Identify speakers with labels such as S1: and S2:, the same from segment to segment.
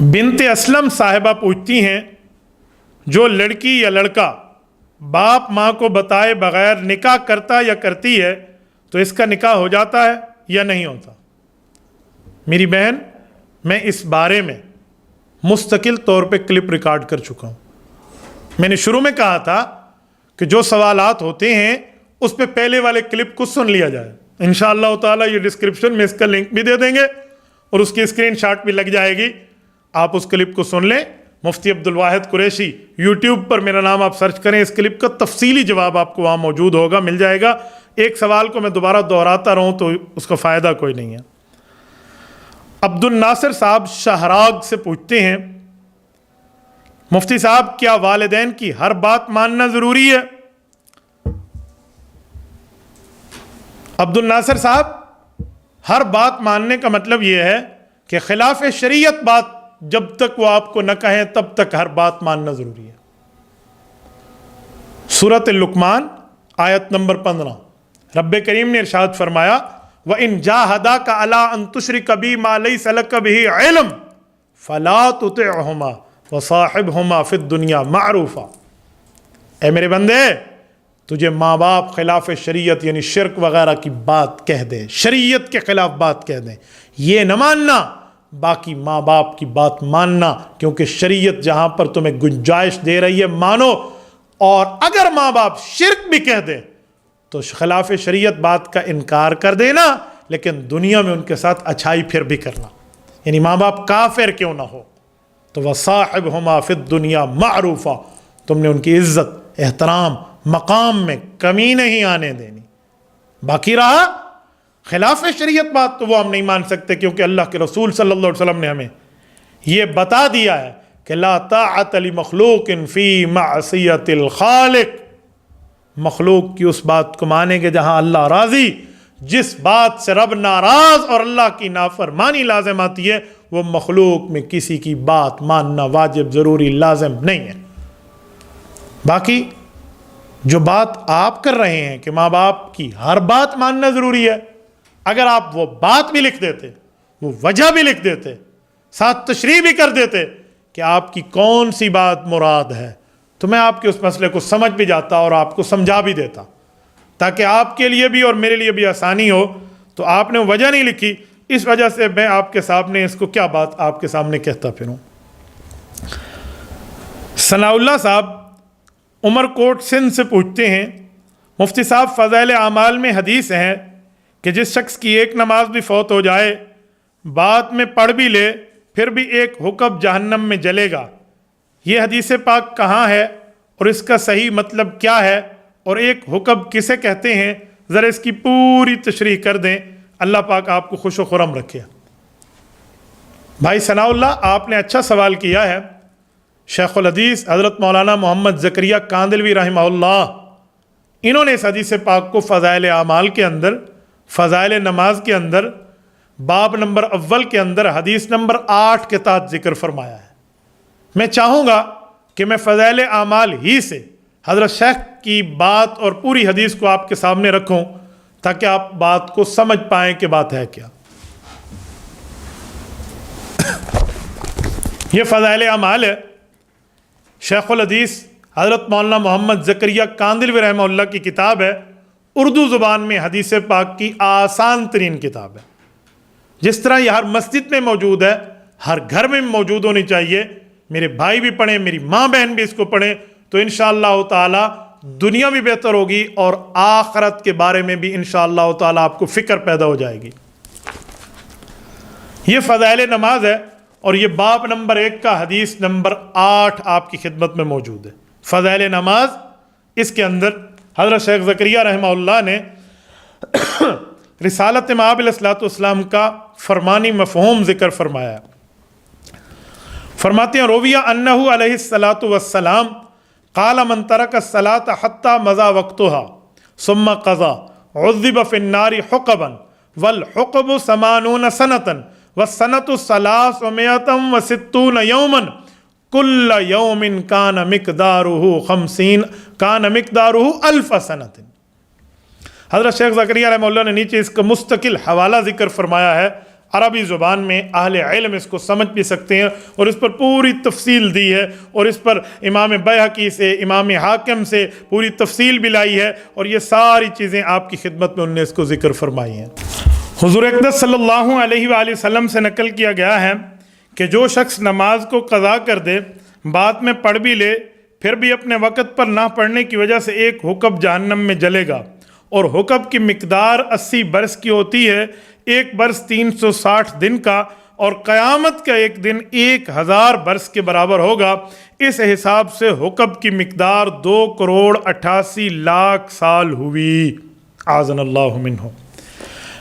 S1: بنت اسلم صاحبہ پوچھتی ہیں جو لڑکی یا لڑکا باپ ماں کو بتائے بغیر نکاح کرتا یا کرتی ہے تو اس کا نکاح ہو جاتا ہے یا نہیں ہوتا؟ میری بہن، میں اس بارے میں مستقل طور پہ کلپ ریکارڈ کر چکا ہوں۔ میں نے شروع میں کہا تھا کہ جو سوالات ہوتے ہیں اس پہ پہلے والے کلپ کو سن لیا جائے۔ انشاءاللہ تعالی یہ ڈسکرپشن میں اس کا لنک بھی دے دیں گے اور اس کی اسکرین شاٹ بھی لگ جائے گی، آپ اس کلپ کو سن لیں۔ مفتی عبدالواحد قریشی یوٹیوب پر میرا نام آپ سرچ کریں، اس کلپ کا تفصیلی جواب آپ کو وہاں موجود ہوگا، مل جائے گا۔ ایک سوال کو میں دوبارہ دہراتا رہوں تو اس کا فائدہ کوئی نہیں ہے۔ عبد الناصر صاحب شہراگ سے پوچھتے ہیں مفتی صاحب کیا والدین کی ہر بات ماننا ضروری ہے؟ عبد الناصر صاحب، ہر بات ماننے کا مطلب یہ ہے کہ خلاف شریعت بات جب تک وہ آپ کو نہ کہیں تب تک ہر بات ماننا ضروری ہے۔ سورۃ لقمان آیت نمبر 15، رب کریم نے ارشاد فرمایا وَإِن جَاهَدَاكَ عَلَىٰ أَن تُشْرِكَ بِي مَا لَيْسَ لَكَ بِهِ عِلْمٌ فَلَا تُطِعْهُمَا وَصَاحِبْهُمَا فِي الدُّنْيَا مَعْرُوفًا۔ اے میرے بندے، تجھے ماں باپ خلاف شریعت یعنی شرک وغیرہ کی بات کہہ دیں، شریعت کے خلاف بات کہہ دیں، یہ نہ ماننا، باقی ماں باپ کی بات ماننا، کیونکہ شریعت جہاں پر تمہیں گنجائش دے رہی ہے مانو، اور اگر ماں باپ شرک بھی کہہ دیں تو خلاف شریعت بات کا انکار کر دینا، لیکن دنیا میں ان کے ساتھ اچھائی پھر بھی کرنا، یعنی ماں باپ کافر کیوں نہ ہو تو وَصَاحِبْهُمَا فِي الدُّنْيَا مَعْرُوفًا، تم نے ان کی عزت احترام مقام میں کمی نہیں آنے دینی۔ باقی رہا خلاف شریعت بات تو وہ ہم نہیں مان سکتے، کیونکہ اللہ کے رسول صلی اللہ علیہ وسلم نے ہمیں یہ بتا دیا ہے کہ لا طاعۃ لمخلوق فی معصیۃ الخالق، مخلوق کی اس بات کو مانیں گے جہاں اللہ راضی، جس بات سے رب ناراض اور اللہ کی نافرمانی لازم آتی ہے وہ مخلوق میں کسی کی بات ماننا واجب ضروری لازم نہیں ہے۔ باقی جو بات آپ کر رہے ہیں کہ ماں باپ کی ہر بات ماننا ضروری ہے، اگر آپ وہ بات بھی لکھ دیتے، وہ وجہ بھی لکھ دیتے، ساتھ تشریح بھی کر دیتے کہ آپ کی کون سی بات مراد ہے، تو میں آپ کے اس مسئلے کو سمجھ بھی جاتا اور آپ کو سمجھا بھی دیتا، تاکہ آپ کے لیے بھی اور میرے لیے بھی آسانی ہو۔ تو آپ نے وجہ نہیں لکھی، اس وجہ سے میں آپ کے سامنے اس کو کیا بات آپ کے سامنے کہتا پھروں۔ ثناء اللہ صاحب عمر کوٹ سندھ سے پوچھتے ہیں مفتی صاحب فضائل اعمال میں حدیث ہے کہ جس شخص کی ایک نماز بھی فوت ہو جائے، بعد میں پڑھ بھی لے، پھر بھی ایک حکم جہنم میں جلے گا، یہ حدیث پاک کہاں ہے اور اس کا صحیح مطلب کیا ہے اور ایک حکم کسے کہتے ہیں؟ ذرا اس کی پوری تشریح کر دیں، اللہ پاک آپ کو خوش و خرم رکھے۔ بھائی ثناء اللہ، آپ نے اچھا سوال کیا ہے۔ شیخ الحدیث حضرت مولانا محمد زکریا کاندلوی رحمہ اللہ، انہوں نے اس حدیث پاک کو فضائل اعمال کے اندر، فضائل نماز کے اندر، باب نمبر اول کے اندر حدیث نمبر 8 کے تحت ذکر فرمایا ہے۔ میں چاہوں گا کہ میں فضائل اعمال ہی سے حضرت شیخ کی بات اور پوری حدیث کو آپ کے سامنے رکھوں تاکہ آپ بات کو سمجھ پائیں کہ بات ہے کیا۔ یہ فضائل اعمال ہے، شیخ الحدیث حضرت مولانا محمد زکریا کاندلوی رحمہ اللہ کی کتاب ہے، اردو زبان میں حدیث پاک کی آسان ترین کتاب ہے۔ جس طرح یہ ہر مسجد میں موجود ہے، ہر گھر میں موجود ہونی چاہیے، میرے بھائی بھی پڑھیں، میری ماں بہن بھی اس کو پڑھیں، تو انشاءاللہ تعالی دنیا بھی بہتر ہوگی اور آخرت کے بارے میں بھی انشاءاللہ تعالی آپ کو فکر پیدا ہو جائے گی۔ یہ فضائل نماز ہے اور یہ باب نمبر 1 کا حدیث نمبر 8 آپ کی خدمت میں موجود ہے۔ فضائل نماز، اس کے اندر حضرت شیخ زکریا رحمہ اللہ نے رسالت مآب علیہ الصلوۃ والسلام کا فرمانی مفہوم ذکر فرمایا ہے۔ فرماتے ہیں رویہ انہ علیہ الصلوۃ والسلام قال من ترک الصلاۃ حتی مضى وقتها ثم قضى عذب فی النار حقبا والحقب 80 سنة والسنة 360 یوما کل یوم کان مقدارہ 1000 سنة۔ حضرت شیخ زکریا رحمہ اللہ نے نیچے اس کا مستقل حوالہ ذکر فرمایا ہے، عربی زبان میں اہل علم اس کو سمجھ بھی سکتے ہیں، اور اس پر پوری تفصیل دی ہے، اور اس پر امام بیہقی سے، امام حاکم سے پوری تفصیل بھی لائی ہے، اور یہ ساری چیزیں آپ کی خدمت میں انہوں نے اس کو ذکر فرمائی ہیں۔ حضور اقدس صلی اللہ علیہ وآلہ وسلم سے نقل کیا گیا ہے کہ جو شخص نماز کو قضا کر دے، بعد میں پڑھ بھی لے، پھر بھی اپنے وقت پر نہ پڑھنے کی وجہ سے ایک حکب جہنم میں جلے گا، اور حکب کی مقدار 80 برس کی ہوتی ہے، ایک برس 360 دن کا، اور قیامت کا ایک دن 1000 برس کے برابر ہوگا۔ اس حساب سے حکب کی مقدار 2,88,00,000 سال ہوئی۔ اعاذنا اللہ منہ۔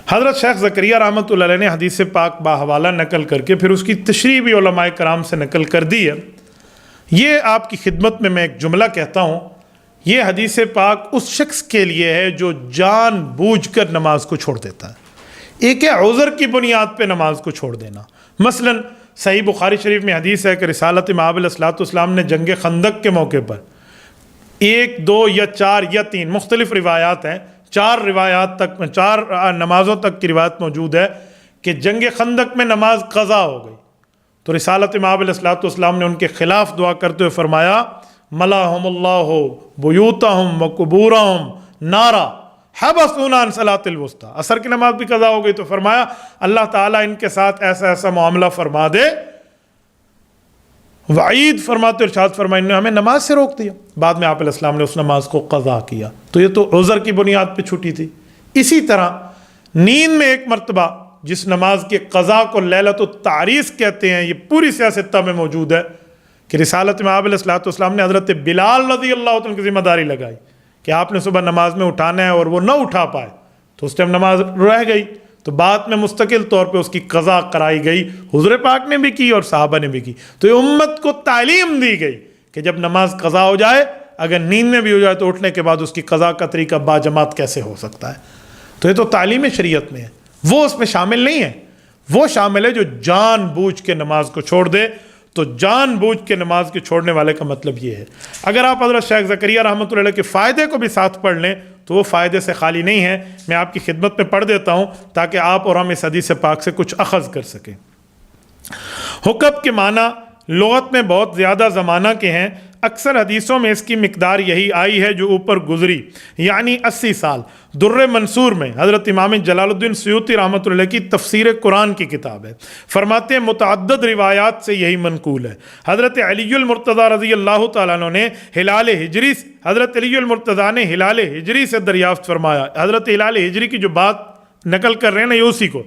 S1: حضرت شیخ زکریا رحمۃ اللہ علیہ نے حدیث پاک باحوالہ نقل کر کے پھر اس کی تشریح بھی علماء کرام سے نقل کر دی ہے۔ یہ آپ کی خدمت میں ایک جملہ کہتا ہوں، یہ حدیث پاک اس شخص کے لیے ہے جو جان بوجھ کر نماز کو چھوڑ دیتا ہے۔ ایک ہے عذر کی بنیاد پہ نماز کو چھوڑ دینا۔ مثلا صحیح بخاری شریف میں حدیث ہے کہ رسالت مآب علیہ الصلوۃ والسلام نے جنگ خندق کے موقع پر 1، 2 یا 4 یا 3 مختلف روایات ہیں، 4 روایات تک، 4 نمازوں تک کی روایت موجود ہے کہ جنگ خندق میں نماز قضا ہو گئی، تو رسالت مآب علیہ الصلوۃ والسلام نے ان کے خلاف دعا کرتے ہوئے فرمایا ملاہم اللہ بیوتہم وقبورہم نارا حبسونا عن صلاۃ الوسطیٰ۔ عصر کی نماز بھی قضا ہو گئی تو فرمایا اللہ تعالیٰ ان کے ساتھ ایسا ایسا معاملہ فرما دے، وعید فرماتے ارشاد فرمائے انہوں نے ہمیں نماز سے روک دیا، بعد میں آپ علیہ السلام نے اس نماز کو قضا کیا، تو یہ تو عذر کی بنیاد پہ چھٹی تھی۔ اسی طرح نیند میں ایک مرتبہ جس نماز کے قضا کو لیلۃ التعریس کہتے ہیں، یہ پوری سیاستہ میں موجود ہے کہ رسالت میں آپ علیہ السلام نے حضرت بلال رضی اللہ عنہ کی ذمہ داری لگائی کہ آپ نے صبح نماز میں اٹھانا ہے، اور وہ نہ اٹھا پائے تو اس ٹائم نماز رہ گئی، تو بعد میں مستقل طور پہ اس کی قضا کرائی گئی، حضور پاک نے بھی کی اور صحابہ نے بھی کی۔ تو یہ امت کو تعلیم دی گئی کہ جب نماز قضا ہو جائے، اگر نیند میں بھی ہو جائے تو اٹھنے کے بعد اس کی قضا کا طریقہ باجماعت کیسے ہو سکتا ہے۔ تو یہ تو تعلیم شریعت میں ہے، وہ اس میں شامل نہیں ہے۔ وہ شامل ہے جو جان بوجھ کے نماز کو چھوڑ دے۔ تو جان بوجھ کے نماز کے چھوڑنے والے کا مطلب یہ ہے۔ اگر آپ حضرت شیخ زکریا رحمۃ اللہ علیہ کے فائدے کو بھی ساتھ پڑھ لیں تو وہ فائدے سے خالی نہیں ہے۔ میں آپ کی خدمت میں پڑھ دیتا ہوں تاکہ آپ اور ہم اس حدیث پاک سے کچھ اخذ کر سکیں۔ حکب کے معنی لغت میں بہت زیادہ زمانہ کے ہیں، اکثر حدیثوں میں اس کی مقدار یہی آئی ہے جو اوپر گزری، یعنی 80 سال۔ در منصور میں حضرت امام جلال الدین سیوطی رحمۃ اللہ کی تفسیر قرآن کی کتاب ہے، فرماتے ہیں متعدد روایات سے یہی منقول ہے۔ حضرت علی المرتضیٰ رضی اللہ تعالیٰ عنہ نے ہلال ہجری، حضرت علی المرتضیٰ نے ہلال ہجری سے دریافت فرمایا، حضرت ہلال ہجری کی جو بات نقل کر رہے ہیں نا یہ اسی کو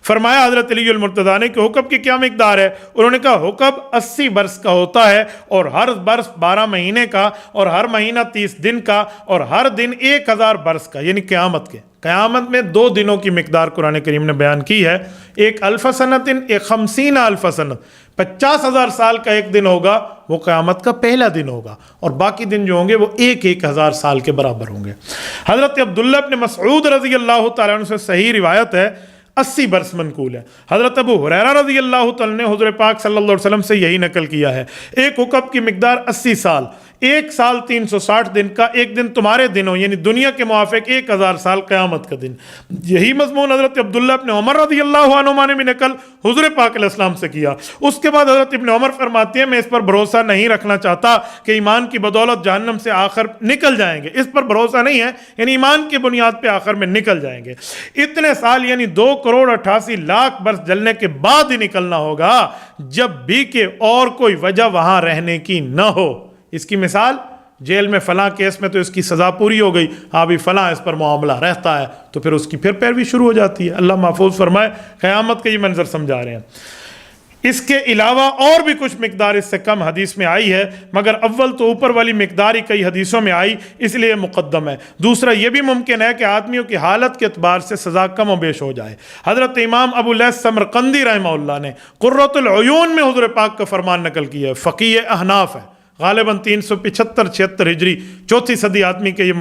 S1: فرمایا حضرت علی المرتضیٰ نے کہ حکب کی کیا مقدار ہے؟ انہوں نے کہا حکب 80 برس کا ہوتا ہے، اور ہر برس 12 مہینے کا، اور ہر مہینہ 30 دن کا، اور ہر دن 1000 برس کا، یعنی قیامت کے۔ قیامت میں 2 دنوں کی مقدار قرآن کریم نے بیان کی ہے، ایک الف سنت، ایک 50,000 سنت، 50,000 سال کا ایک دن ہوگا، وہ قیامت کا پہلا دن ہوگا، اور باقی دن جو ہوں گے وہ 1,000 سال کے برابر ہوں گے۔ حضرت عبداللہ ابن مسعود رضی اللہ تعالیٰ عنہ سے صحیح روایت ہے، 80 برس منقول ہے۔ حضرت ابو ہریرہ رضی اللہ تعالیٰ نے حضور پاک صلی اللہ علیہ وسلم سے یہی نقل کیا ہے، ایک حکب کی مقدار 80 سال، 1 سال 360 دن کا، ایک دن تمہارے دن ہو، یعنی دنیا کے موافق 1000 سال قیامت کا دن۔ یہی مضمون حضرت عبداللہ ابن عمر رضی اللہ عنہما نے بھی نقل حضور پاک علیہ السلام سے کیا۔ اس کے بعد حضرت ابن عمر فرماتے ہیں میں اس پر بھروسہ نہیں رکھنا چاہتا کہ ایمان کی بدولت جہنم سے آخر نکل جائیں گے، اس پر بھروسہ نہیں ہے، یعنی ایمان کی بنیاد پہ آخر میں نکل جائیں گے۔ اتنے سال یعنی 2,88,00,000 برس جلنے کے بعد ہی نکلنا ہوگا، جب بھی کہ اور کوئی وجہ وہاں رہنے کی نہ ہو۔ اس کی مثال جیل میں فلاں کیس میں تو اس کی سزا پوری ہو گئی، ابھی فلاں اس پر معاملہ رہتا ہے، تو پھر اس کی پھر پیروی شروع ہو جاتی ہے۔ اللہ محفوظ فرمائے، قیامت کا یہ منظر سمجھا رہے ہیں۔ اس کے علاوہ اور بھی کچھ مقدار اس سے کم حدیث میں آئی ہے، مگر اول تو اوپر والی مقدار ہی کئی حدیثوں میں آئی، اس لیے مقدم ہے۔ دوسرا یہ بھی ممکن ہے کہ آدمیوں کی حالت کے اعتبار سے سزا کم و بیش ہو جائے۔ حضرت امام ابو لیث سمرقندی رحمہ اللہ نے قرۃ العیون میں حضور پاک کا فرمان نقل کیا ہے، فقیہ احناف ہے، غالباً 375-76 ہجری، 4 صدی آدمی کے یہ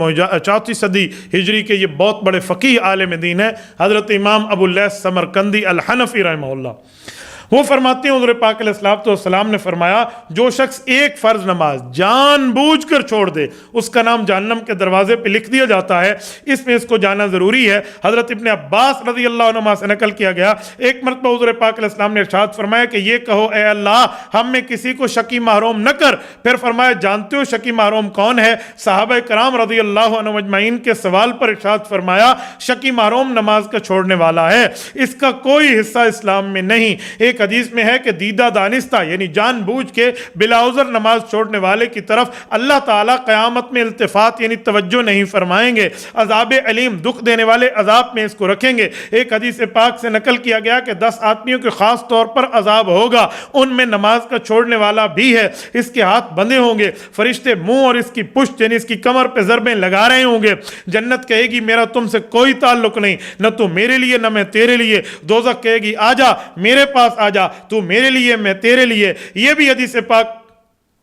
S1: 4 صدی ہجری کے یہ بہت بڑے فقیہ عالم دین ہے، حضرت امام ابو لیث سمرقندی الحنفی رحمہ اللہ۔ وہ فرماتے ہیں حضور پاک علیہ السلام نے فرمایا جو شخص ایک فرض نماز جان بوجھ کر چھوڑ دے اس کا نام جہنم کے دروازے پہ لکھ دیا جاتا ہے، اس میں اس کو جانا ضروری ہے۔ حضرت ابن عباس رضی اللہ عنہما سے نقل کیا گیا ایک مرتبہ حضور پاک علیہ السلام نے ارشاد فرمایا کہ یہ کہو اے اللہ ہم میں کسی کو شقی محروم نہ کر، پھر فرمایا جانتے ہو شقی محروم کون ہے؟ صحابہ کرام رضی اللہ عنہم اجمعین کے سوال پر ارشاد فرمایا شقی محروم نماز کا چھوڑنے والا ہے، اس کا کوئی حصہ اسلام میں نہیں۔ ایک حدیث میں ہے کہ دیدہ دانستہ یعنی جان بوجھ کے بلا عذر نماز چھوڑنے والے کی طرف اللہ تعالیٰ قیامت میں التفات یعنی توجہ نہیں فرمائیں گے، عذاب علیم دکھ دینے والے عذاب میں اس کو رکھیں گے۔ ایک حدیث پاک سے نقل کیا گیا کہ 10 آدمیوں کے خاص طور پر عذاب ہوگا، ان میں نماز کا چھوڑنے والا بھی ہے، اس کے ہاتھ بندھے ہوں گے، فرشتے منہ اور اس کی پشت یعنی اس کی کمر پہ ضربیں لگا رہے ہوں گے، جنت کہے گی میرا تم سے کوئی تعلق نہیں، نہ تو میرے لیے نہ میں تیرے لیے، دوزخ کہے گی آجا میرے پاس آجا، تو میرے لیے میں تیرے لیے۔ یہ بھی حدیث پاک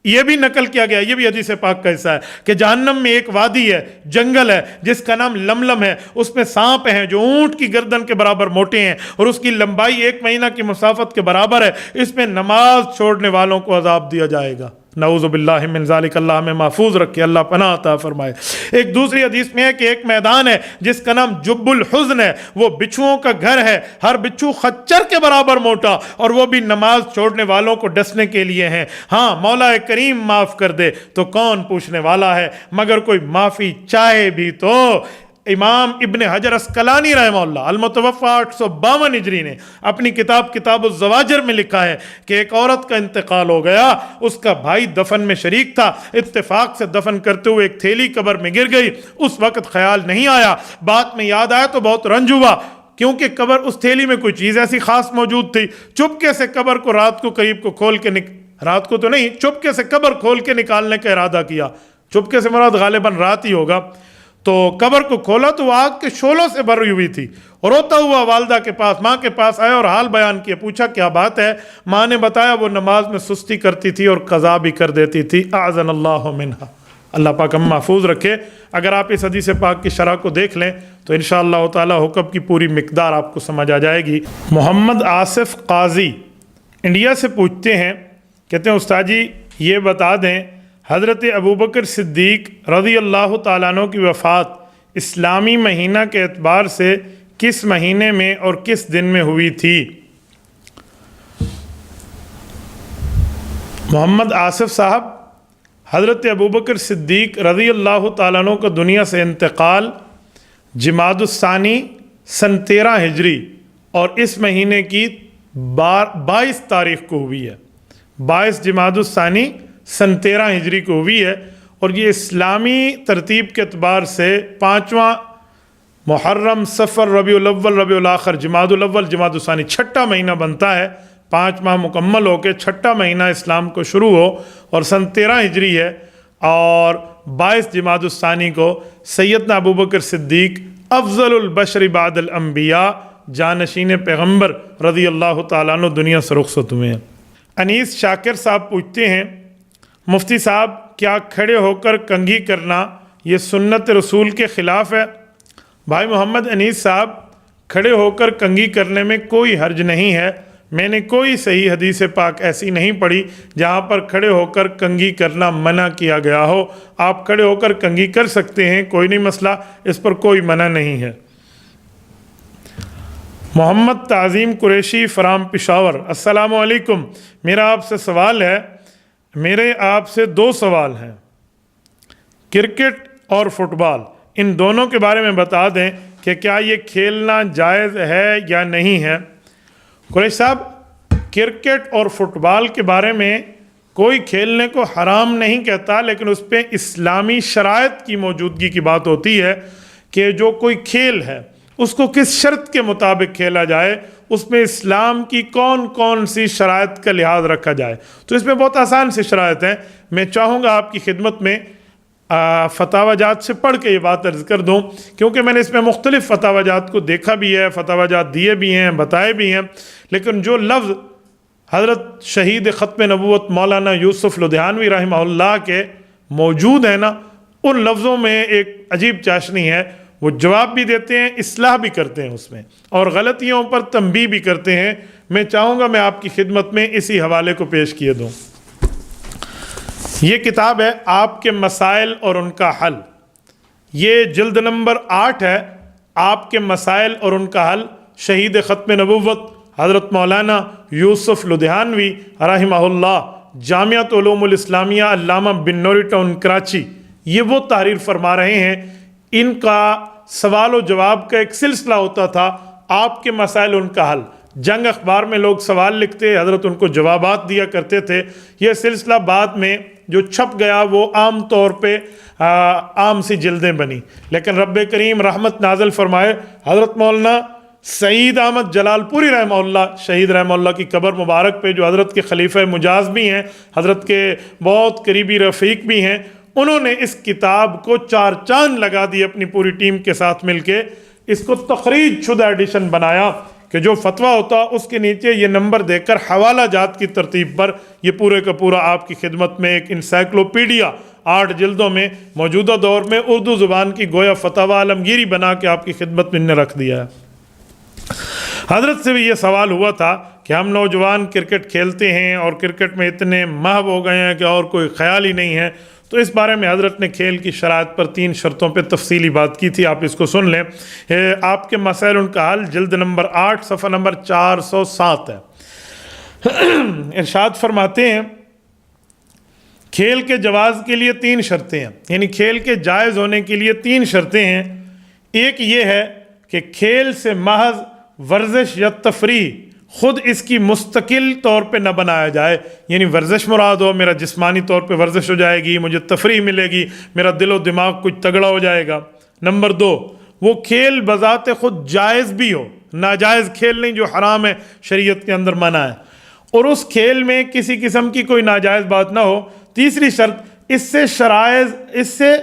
S1: یہ بھی نقل کیا گیا، یہ بھی حدیث پاک کا حصہ ہے کہ جہنم میں ایک وادی ہے، جنگل ہے جس کا نام لملم ہے، اس میں سانپ ہیں جو اونٹ کی گردن کے برابر موٹے ہیں اور اس کی لمبائی 1 مہینہ کی مسافت کے برابر ہے، اس میں نماز چھوڑنے والوں کو عذاب دیا جائے گا۔ نعوذ باللہ من ذالک، اللہ ہمیں محفوظ رکھے، اللہ پناہ عطا فرمائے۔ ایک دوسری حدیث میں ہے کہ ایک میدان ہے جس کا نام جب الحزن ہے، وہ بچھوؤں کا گھر ہے، ہر بچھو خچر کے برابر موٹا، اور وہ بھی نماز چھوڑنے والوں کو ڈسنے کے لیے ہیں۔ ہاں مولا کریم معاف کر دے تو کون پوچھنے والا ہے، مگر کوئی معافی چاہے بھی تو۔ امام ابن حجر اسقلانی رحمہ اللہ المتوفی 852 ہجری نے اپنی کتاب الزواجر میں لکھا ہے کہ ایک عورت کا انتقال ہو گیا، اس کا بھائی دفن میں شریک تھا، اتفاق سے دفن کرتے ہوئے ایک تھیلی قبر میں گر گئی، اس وقت خیال نہیں آیا، بعد میں یاد آیا تو بہت رنج ہوا کیونکہ قبر اس تھیلی میں کوئی چیز ایسی خاص موجود تھی۔ چپکے سے قبر کو رات کو قریب کو کھول کے رات کو تو نہیں، چپکے سے قبر کھول کے نکالنے کا ارادہ کیا، چپکے سے مراد غالباً رات ہی ہوگا، تو قبر کو کھولا تو وہ آگ کے شعلوں سے بھری ہوئی تھی، اور روتا ہوا والدہ کے پاس ماں کے پاس آیا اور حال بیان کیا، پوچھا کیا بات ہے؟ ماں نے بتایا وہ نماز میں سستی کرتی تھی اور قضا بھی کر دیتی تھی، اعاذنا اللہ منہا، اللہ پاک ہم محفوظ رکھے۔ اگر آپ اس حدیث پاک کی شرح کو دیکھ لیں تو انشاءاللہ تعالی حکم کی پوری مقدار آپ کو سمجھ آ جائے گی۔ محمد آصف قاضی انڈیا سے پوچھتے ہیں، کہتے ہیں استاد جی یہ بتا دیں حضرت ابوبکر صدیق رضی اللہ تعالیٰ عنہ کی وفات اسلامی مہینہ کے اعتبار سے کس مہینے میں اور کس دن میں ہوئی تھی؟ محمد آصف صاحب، حضرت ابوبکر صدیق رضی اللہ تعالیٰ عنہ کا دنیا سے انتقال جمادی الثانی سن 13 ہجری اور اس مہینے کی 22 تاریخ کو ہوئی ہے، 22 جمادی الثانی سن 13 ہجری کو ہوئی ہے، اور یہ اسلامی ترتیب کے اعتبار سے 5واں محرم صفر ربیع الاول ربیع الاخر جمادی الاول جمادی الثانی 6واں مہینہ بنتا ہے، 5 ماہ مکمل ہو کے 6واں مہینہ اسلام کو شروع ہو اور سن 13 ہجری ہے، اور 22 جمادی الثانی کو سیدنا ابوبکر صدیق افضل البشر بعد الانبیاء جانشین پیغمبر رضی اللہ تعالیٰ عنہ دنیا سے رخصت ہوئے ہیں۔ انیس شاکر صاحب پوچھتے ہیں مفتی صاحب کیا کھڑے ہو کر کنگھی کرنا یہ سنت رسول کے خلاف ہے؟ بھائی محمد انیس صاحب، کھڑے ہو کر کنگھی کرنے میں کوئی حرج نہیں ہے، میں نے کوئی صحیح حدیث پاک ایسی نہیں پڑھی جہاں پر کھڑے ہو کر کنگھی کرنا منع کیا گیا ہو، آپ کھڑے ہو کر کنگھی کر سکتے ہیں، کوئی نہیں مسئلہ، اس پر کوئی منع نہیں ہے۔ محمد تعظیم قریشی فرام پشاور، السلام علیکم، میرا آپ سے سوال ہے، میرے آپ سے 2 سوال ہیں، کرکٹ اور فٹ بال، ان دونوں کے بارے میں بتا دیں کہ کیا یہ کھیلنا جائز ہے یا نہیں ہے؟ قریش صاحب، کرکٹ اور فٹ بال کے بارے میں کوئی کھیلنے کو حرام نہیں کہتا، لیکن اس پہ اسلامی شرائط کی موجودگی کی بات ہوتی ہے کہ جو کوئی کھیل ہے اس کو کس شرط کے مطابق کھیلا جائے، اس میں اسلام کی کون کون سی شرائط کا لحاظ رکھا جائے۔ تو اس میں بہت آسان سی شرائط ہیں، میں چاہوں گا آپ کی خدمت میں فتاوی جات سے پڑھ کے یہ بات عرض کر دوں، کیونکہ میں نے اس میں مختلف فتاوی جات کو دیکھا بھی ہے، فتاوی جات دیے بھی ہیں، بتائے بھی ہیں، لیکن جو لفظ حضرت شہید ختم نبوت مولانا یوسف لدھیانوی رحمہ اللہ کے موجود ہیں نا، ان لفظوں میں ایک عجیب چاشنی ہے، وہ جواب بھی دیتے ہیں، اصلاح بھی کرتے ہیں اس میں، اور غلطیوں پر تنبیہ بھی کرتے ہیں۔ میں چاہوں گا میں آپ کی خدمت میں اسی حوالے کو پیش کیے دوں۔ یہ کتاب ہے آپ کے مسائل اور ان کا حل، یہ جلد نمبر 8 ہے، آپ کے مسائل اور ان کا حل، شہید ختم نبوت حضرت مولانا یوسف لدھیانوی رحمہ اللہ، جامعۃ علوم الاسلامیہ علامہ بن نوری ٹاؤن کراچی، یہ وہ تحریر فرما رہے ہیں۔ ان کا سوال و جواب کا ایک سلسلہ ہوتا تھا، آپ کے مسائل ان کا حل۔ جنگ اخبار میں لوگ سوال لکھتے، حضرت ان کو جوابات دیا کرتے تھے۔ یہ سلسلہ بعد میں جو چھپ گیا وہ عام طور پہ عام سی جلدیں بنی، لیکن رب کریم رحمت نازل فرمائے، حضرت مولانا سعید احمد جلال پوری رحمہ اللہ، شہید رحمہ اللہ کی قبر مبارک پہ، جو حضرت کے خلیفہ مجاز بھی ہیں، حضرت کے بہت قریبی رفیق بھی ہیں، انہوں نے اس کتاب کو 4 چاند لگا دی اپنی پوری ٹیم کے ساتھ مل کے۔ اس کو تخریج شدہ ایڈیشن بنایا کہ جو فتویٰ ہوتا اس کے نیچے یہ نمبر دے کر حوالہ جات کی ترتیب پر یہ پورے کا پورا آپ کی خدمت میں ایک انسائکلوپیڈیا 8 جلدوں میں موجودہ دور میں اردو زبان کی گویا فتاوی عالمگیری بنا کے آپ کی خدمت میں رکھ دیا ہے۔ حضرت سے بھی یہ سوال ہوا تھا کہ ہم نوجوان کرکٹ کھیلتے ہیں اور کرکٹ میں اتنے محو ہو گئے ہیں کہ اور کوئی خیال ہی نہیں ہے، تو اس بارے میں حضرت نے کھیل کی شرائط پر 3 شرطوں پہ تفصیلی بات کی تھی، آپ اس کو سن لیں۔ آپ کے مسائل ان کا حل، جلد نمبر 8 صفحہ نمبر 407 ہے۔ ارشاد فرماتے ہیں کھیل کے جواز کے لیے 3 شرطیں ہیں، یعنی کھیل کے جائز ہونے کے لیے 3 شرطیں ہیں۔ ایک یہ ہے کہ کھیل سے محض ورزش یا تفریح خود اس کی مستقل طور پہ نہ بنایا جائے، یعنی ورزش مراد ہو، میرا جسمانی طور پہ ورزش ہو جائے گی، مجھے تفریح ملے گی، میرا دل و دماغ کچھ تگڑا ہو جائے گا۔ نمبر 2، وہ کھیل بذات خود جائز بھی ہو، ناجائز کھیل نہیں جو حرام ہے، شریعت کے اندر منع ہے، اور اس کھیل میں کسی قسم کی کوئی ناجائز بات نہ ہو۔ تیسری شرط، اس سے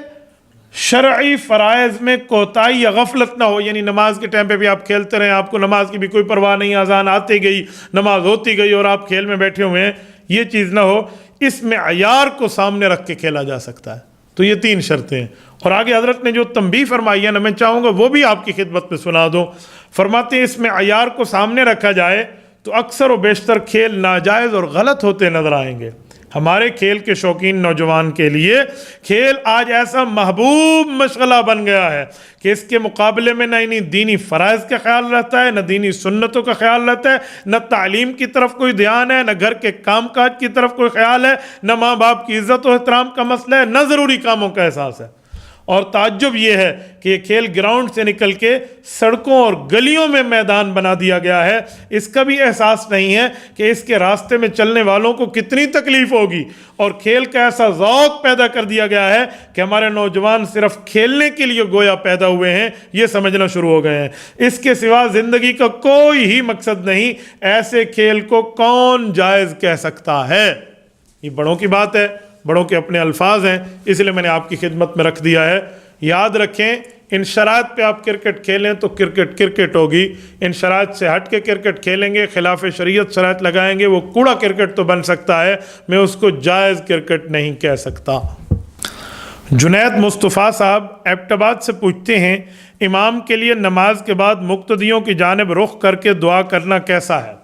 S1: شرعی فرائض میں کوتاہی یا غفلت نہ ہو، یعنی نماز کے ٹائم پہ بھی آپ کھیلتے رہیں، آپ کو نماز کی بھی کوئی پرواہ نہیں، اذان آتی گئی، نماز ہوتی گئی اور آپ کھیل میں بیٹھے ہوئے ہیں، یہ چیز نہ ہو۔ اس معیار کو سامنے رکھ کے کھیلا جا سکتا ہے۔ تو یہ 3 شرطیں ہیں، اور آگے حضرت نے جو تنبیہ فرمائی ہے نا، میں چاہوں گا وہ بھی آپ کی خدمت میں سنا دوں۔ فرماتے ہیں اس معیار کو سامنے رکھا جائے تو اکثر و بیشتر کھیل ناجائز اور غلط ہوتے نظر آئیں گے۔ ہمارے کھیل کے شوقین نوجوان کے لیے کھیل آج ایسا محبوب مشغلہ بن گیا ہے کہ اس کے مقابلے میں نہ دینی فرائض کا خیال رہتا ہے، نہ دینی سنتوں کا خیال رہتا ہے، نہ تعلیم کی طرف کوئی دھیان ہے، نہ گھر کے کام کاج کی طرف کوئی خیال ہے، نہ ماں باپ کی عزت و احترام کا مسئلہ ہے، نہ ضروری کاموں کا احساس ہے۔ اور تعجب یہ ہے کہ یہ کھیل گراؤنڈ سے نکل کے سڑکوں اور گلیوں میں میدان بنا دیا گیا ہے، اس کا بھی احساس نہیں ہے کہ اس کے راستے میں چلنے والوں کو کتنی تکلیف ہوگی، اور کھیل کا ایسا ذوق پیدا کر دیا گیا ہے کہ ہمارے نوجوان صرف کھیلنے کے لیے گویا پیدا ہوئے ہیں، یہ سمجھنا شروع ہو گئے ہیں، اس کے سوا زندگی کا کوئی ہی مقصد نہیں۔ ایسے کھیل کو کون جائز کہہ سکتا ہے؟ یہ بڑوں کی بات ہے، بڑوں کے اپنے الفاظ ہیں، اس لیے میں نے آپ کی خدمت میں رکھ دیا ہے۔ یاد رکھیں، ان شرائط پہ آپ کرکٹ کھیلیں تو کرکٹ ہوگی، ان شرائط سے ہٹ کے کرکٹ کھیلیں گے، خلاف شریعت شرائط لگائیں گے، وہ کوڑا کرکٹ تو بن سکتا ہے، میں اس کو جائز کرکٹ نہیں کہہ سکتا۔ جنید مصطفیٰ صاحب ایبٹ آباد سے پوچھتے ہیں، امام کے لیے نماز کے بعد مقتدیوں کی جانب رخ کر کے دعا کرنا کیسا ہے؟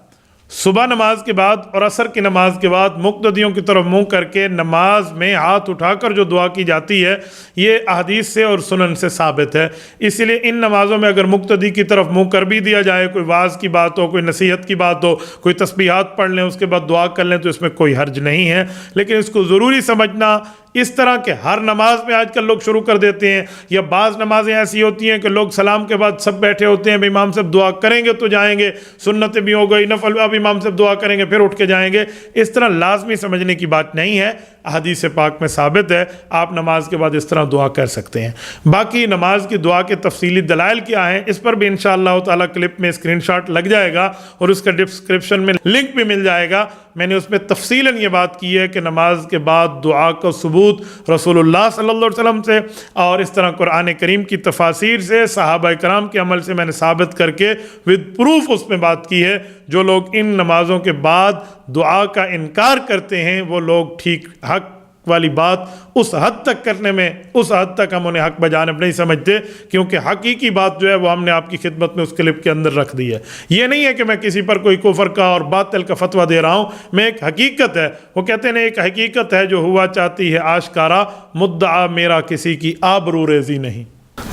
S1: صبح نماز کے بعد اور عصر کی نماز کے بعد مقتدیوں کی طرف منہ کر کے نماز میں ہاتھ اٹھا کر جو دعا کی جاتی ہے، یہ احادیث سے اور سنن سے ثابت ہے۔ اس لیے ان نمازوں میں اگر مقتدی کی طرف منہ کر بھی دیا جائے، کوئی واعظ کی بات ہو، کوئی نصیحت کی بات ہو، کوئی تسبیحات پڑھ لیں، اس کے بعد دعا کر لیں، تو اس میں کوئی حرج نہیں ہے، لیکن اس کو ضروری سمجھنا اس طرح کہ ہر نماز میں آج کل لوگ شروع کر دیتے ہیں، یا بعض نمازیں ایسی ہوتی ہیں کہ لوگ سلام کے بعد سب بیٹھے ہوتے ہیں، امام صاحب دعا کریں گے تو جائیں گے، سنت بھی ہو گئی، نفل اب امام صاحب دعا کریں گے پھر اٹھ کے جائیں گے، اس طرح لازمی سمجھنے کی بات نہیں ہے، حدیث پاک میں ثابت ہے، آپ نماز کے بعد اس طرح دعا کر سکتے ہیں۔ باقی نماز کی دعا کے تفصیلی دلائل کیا ہیں، اس پر بھی انشاءاللہ تعالیٰ کلپ میں اسکرین شاٹ لگ جائے گا اور اس کا ڈسکرپشن میں لنک بھی مل جائے گا۔ میں نے اس میں تفصیلاً یہ بات کی ہے کہ نماز کے بعد دعا کا ثبوت رسول اللہ صلی اللہ علیہ وسلم سے اور اس طرح قرآن کریم کی تفاسیر سے، صحابہ کرام کے عمل سے میں نے ثابت کر کے ود پروف اس میں بات کی ہے۔ جو لوگ ان نمازوں کے بعد دعا کا انکار کرتے ہیں وہ لوگ ٹھیک حق والی بات اس حد تک کرنے میں، اس حد تک ہم انہیں حق بجانب نہیں سمجھتے، کیونکہ حقیقی بات جو ہے وہ ہم نے آپ کی خدمت میں اس کلپ کے اندر رکھ دی ہے۔ یہ نہیں ہے کہ میں کسی پر کوئی کفر کا اور باطل کا فتویٰ دے رہا ہوں، میں ایک حقیقت ہے، وہ کہتے ہیں ایک حقیقت ہے جو ہوا چاہتی ہے آشکارا، مدعا میرا کسی کی آبرو ریزی نہیں۔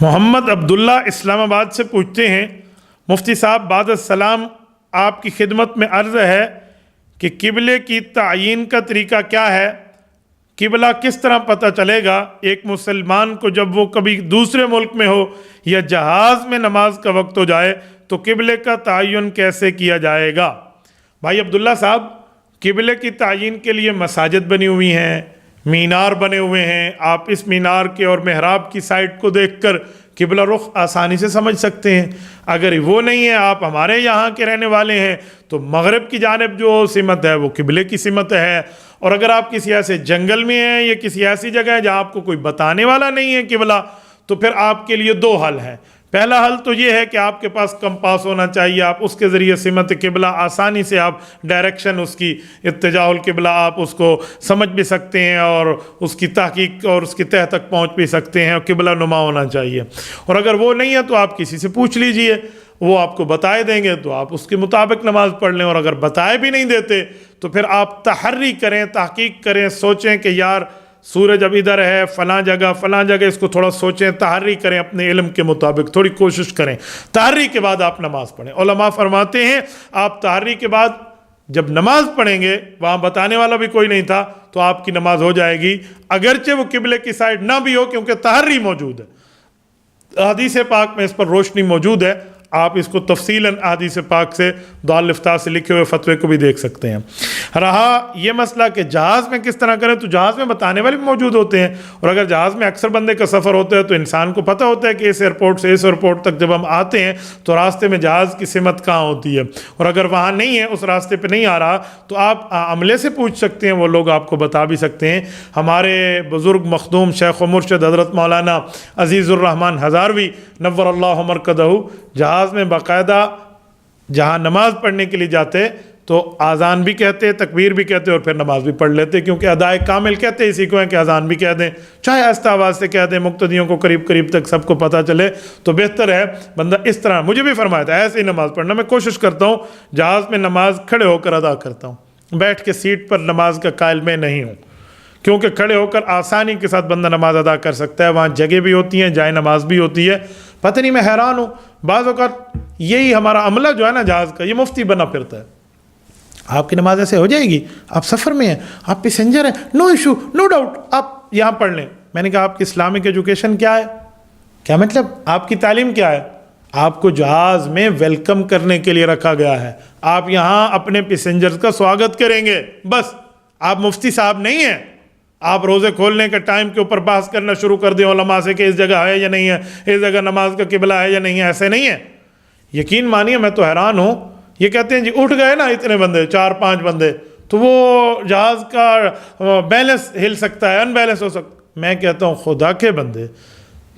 S1: محمد عبداللہ اسلام آباد سے پوچھتے ہیں، مفتی صاحب بعد السلام، آپ کی خدمت میں عرض ہے کہ قبلے کی تعیین کا طریقہ کیا ہے؟ قبلہ کس طرح پتہ چلے گا ایک مسلمان کو جب وہ کبھی دوسرے ملک میں ہو یا جہاز میں نماز کا وقت ہو جائے تو قبلے کا تعین کیسے کیا جائے گا؟ بھائی عبداللہ صاحب، قبلے کی تعین کے لیے مساجد بنی ہوئی ہیں، مینار بنے ہوئے ہیں، آپ اس مینار کے اور محراب کی سائٹ کو دیکھ کر قبلہ رخ آسانی سے سمجھ سکتے ہیں۔ اگر وہ نہیں ہے، آپ ہمارے یہاں کے رہنے والے ہیں، تو مغرب کی جانب جو سمت ہے وہ قبلے کی سمت ہے۔ اور اگر آپ کسی ایسے جنگل میں ہیں یا کسی ایسی جگہ ہے جہاں آپ کو کوئی بتانے والا نہیں ہے قبلہ، تو پھر آپ کے لیے دو حل ہیں۔ پہلا حل تو یہ ہے کہ آپ کے پاس کمپاس ہونا چاہیے، آپ اس کے ذریعے سمت قبلہ آسانی سے آپ ڈائریکشن، اس کی اتجاہ القبلہ آپ اس کو سمجھ بھی سکتے ہیں اور اس کی تحقیق اور اس کی تہہ تک پہنچ بھی سکتے ہیں، اور قبلہ نما ہونا چاہیے۔ اور اگر وہ نہیں ہے تو آپ کسی سے پوچھ لیجئے، وہ آپ کو بتائے دیں گے تو آپ اس کے مطابق نماز پڑھ لیں۔ اور اگر بتائے بھی نہیں دیتے تو پھر آپ تحری کریں، تحقیق کریں، سوچیں کہ یار سورج اب ادھر ہے، فلاں جگہ، اس کو تھوڑا سوچیں، تحری کریں، اپنے علم کے مطابق تھوڑی کوشش کریں، تحری کے بعد آپ نماز پڑھیں۔ علماء فرماتے ہیں آپ تحری کے بعد جب نماز پڑھیں گے، وہاں بتانے والا بھی کوئی نہیں تھا، تو آپ کی نماز ہو جائے گی، اگرچہ وہ قبلے کی سائڈ نہ بھی ہو، کیونکہ تحری موجود ہے، حدیث پاک میں اس پر روشنی موجود ہے۔ آپ اس کو تفصیلاً احادیث پاک سے دعاء الافتاح سے لکھے ہوئے فتوے کو بھی دیکھ سکتے ہیں۔ رہا یہ مسئلہ کہ جہاز میں کس طرح کریں، تو جہاز میں بتانے والے بھی موجود ہوتے ہیں، اور اگر جہاز میں اکثر بندے کا سفر ہوتا ہے تو انسان کو پتہ ہوتا ہے کہ اس ایئرپورٹ سے اس ایئرپورٹ تک جب ہم آتے ہیں تو راستے میں جہاز کی سمت کہاں ہوتی ہے، اور اگر وہاں نہیں ہے، اس راستے پہ نہیں آ رہا، تو آپ عملے سے پوچھ سکتے ہیں، وہ لوگ آپ کو بتا بھی سکتے ہیں۔ ہمارے بزرگ مخدوم شیخ و مرشد حضرت مولانا عزیز الرحمن ہزاروی نور اللہ مرکزہ جہاز میں باقاعدہ جہاں نماز پڑھنے کے لیے جاتے تو آذان بھی کہتے، تکبیر بھی کہتے، اور پھر نماز بھی پڑھ لیتے، کیونکہ ادائے کامل کہتے اسی کو ہیں کہ آذان بھی کہہ دیں، چاہے آہستہ آواز سے کہہ دیں، مقتدیوں کو قریب تک سب کو پتہ چلے تو بہتر ہے بندہ اس طرح۔ مجھے بھی فرمایا تھا ایسے ہی نماز پڑھنا، میں کوشش کرتا ہوں جہاز میں نماز کھڑے ہو کر ادا کرتا ہوں، بیٹھ کے سیٹ پر نماز کا قائل میں نہیں ہوں، کیونکہ کھڑے ہو کر آسانی کے ساتھ بندہ نماز ادا کر سکتا ہے، وہاں جگہ بھی ہوتی ہیں، جائے نماز بھی ہوتی ہے۔ پتہ نہیں، میں حیران ہوں، بعض اوقات یہی ہمارا عملہ جو ہے نا جہاز کا، یہ مفتی بنا پھرتا ہے۔ آپ کی نماز ایسے ہو جائے گی، آپ سفر میں ہیں، آپ پیسنجر ہیں، نو ایشو، نو ڈاؤٹ، آپ یہاں پڑھ لیں۔ میں نے کہا آپ کی اسلامک ایجوکیشن کیا ہے؟ کیا مطلب آپ کی تعلیم کیا ہے؟ آپ کو جہاز میں ویلکم کرنے کے لیے رکھا گیا ہے، آپ یہاں اپنے پیسنجرز کا سواگت کریں گے، بس۔ آپ مفتی صاحب نہیں ہیں، آپ روزے کھولنے کے ٹائم کے اوپر بحث کرنا شروع کر دیں علماء سے کہ اس جگہ ہے یا نہیں ہے، اس جگہ نماز کا قبلہ ہے یا نہیں ہے، ایسے نہیں ہے۔ یقین مانیے میں تو حیران ہوں، یہ کہتے ہیں جی اٹھ گئے نا اتنے بندے، 4-5 بندے، تو وہ جہاز کا بیلنس ہل سکتا ہے، ان بیلنس ہو سکتا۔ میں کہتا ہوں خدا کے بندے،